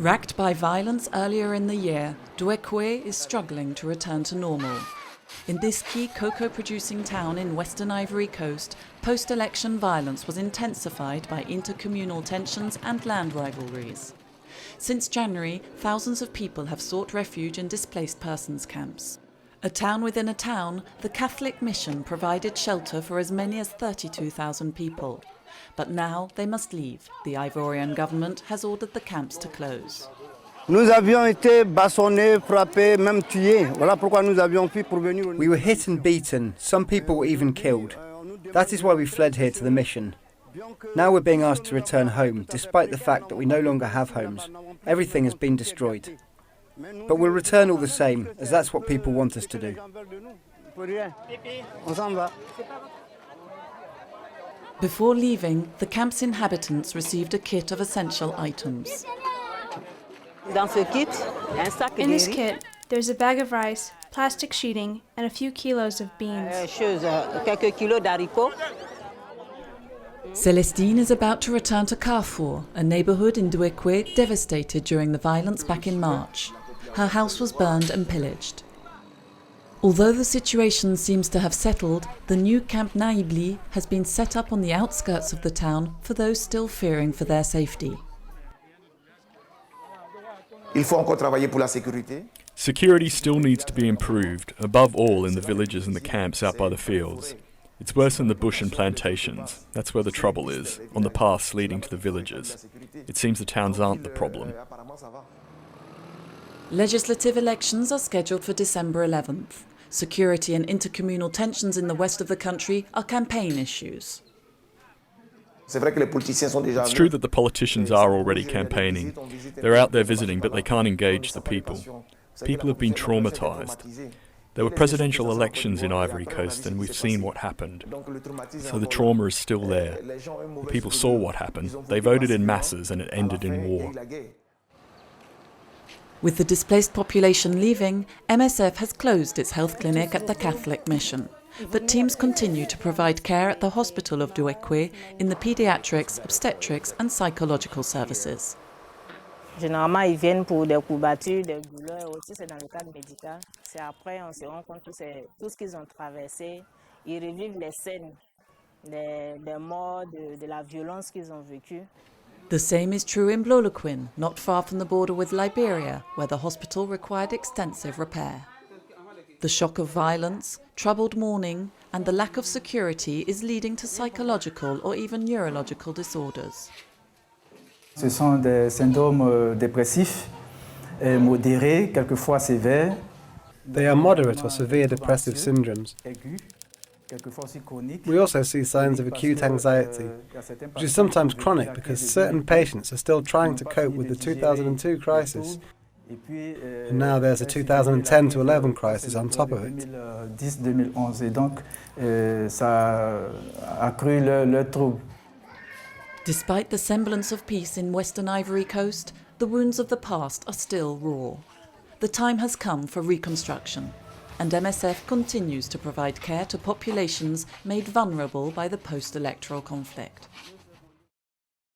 Racked by violence earlier in the year, Douekwe is struggling to return to normal. In this key cocoa-producing town in western Ivory Coast, post-election violence was intensified by intercommunal tensions and land rivalries. Since January, thousands of people have sought refuge in displaced persons camps. A town within a town, the Catholic mission provided shelter for as many as 32,000 people. But now they must leave. The Ivorian government has ordered the camps to close. Nous avions été bâchonnés, frappés, même tués. Voilà pourquoi nous avions pu parvenir. We were hit and beaten. Some people were even killed. That is why we fled here to the mission. Now we're being asked to return home, despite the fact that we no longer have homes. Everything has been destroyed. But we'll return all the same, as that's what people want us to do. Before leaving, the camp's inhabitants received a kit of essential items. In this kit, there's a bag of rice, plastic sheeting, and a few kilos of beans. Celestine is about to return to Carrefour, a neighbourhood in Douekwe devastated during the violence back in March. Her house was burned and pillaged. Although the situation seems to have settled, the new Camp Naibli has been set up on the outskirts of the town for those still fearing for their safety. Security still needs to be improved, above all in the villages and the camps out by the fields. It's worse in the bush and plantations. That's where the trouble is, on the paths leading to the villages. It seems the towns aren't the problem. Legislative elections are scheduled for December 11th. Security and intercommunal tensions in the west of the country are campaign issues. It's true that the politicians are already campaigning. They're out there visiting, but they can't engage the people. People have been traumatised. There were presidential elections in Ivory Coast and we've seen what happened. So the trauma is still there. The people saw what happened. They voted in masses and it ended in war. With the displaced population leaving, MSF has closed its health clinic at the Catholic mission. But teams continue to provide care at the hospital of Douekwe in the paediatrics, obstetrics and psychological services. Généralement, ils viennent pour des courbatures, des douleurs, aussi c'est dans le cadre médical. C'est après, on se rend compte que c'est tout ce qu'ils ont traversé. Ils revivent les scènes des morts, de la violence qu'ils ont vécue. The same is true in Bloloquin, not far from the border with Liberia, where the hospital required extensive repair. The shock of violence, troubled mourning, and the lack of security is leading to psychological or even neurological disorders. Ce sont des syndromes dépressifs, modérés, quelquefois sévères. They are moderate or severe depressive syndromes. We also see signs of acute anxiety, which is sometimes chronic because certain patients are still trying to cope with the 2002 crisis. And now there's a 2010 to 11 crisis on top of it. Despite the semblance of peace in western Ivory Coast, the wounds of the past are still raw. The time has come for reconstruction, and MSF continues to provide care to populations made vulnerable by the post-electoral conflict.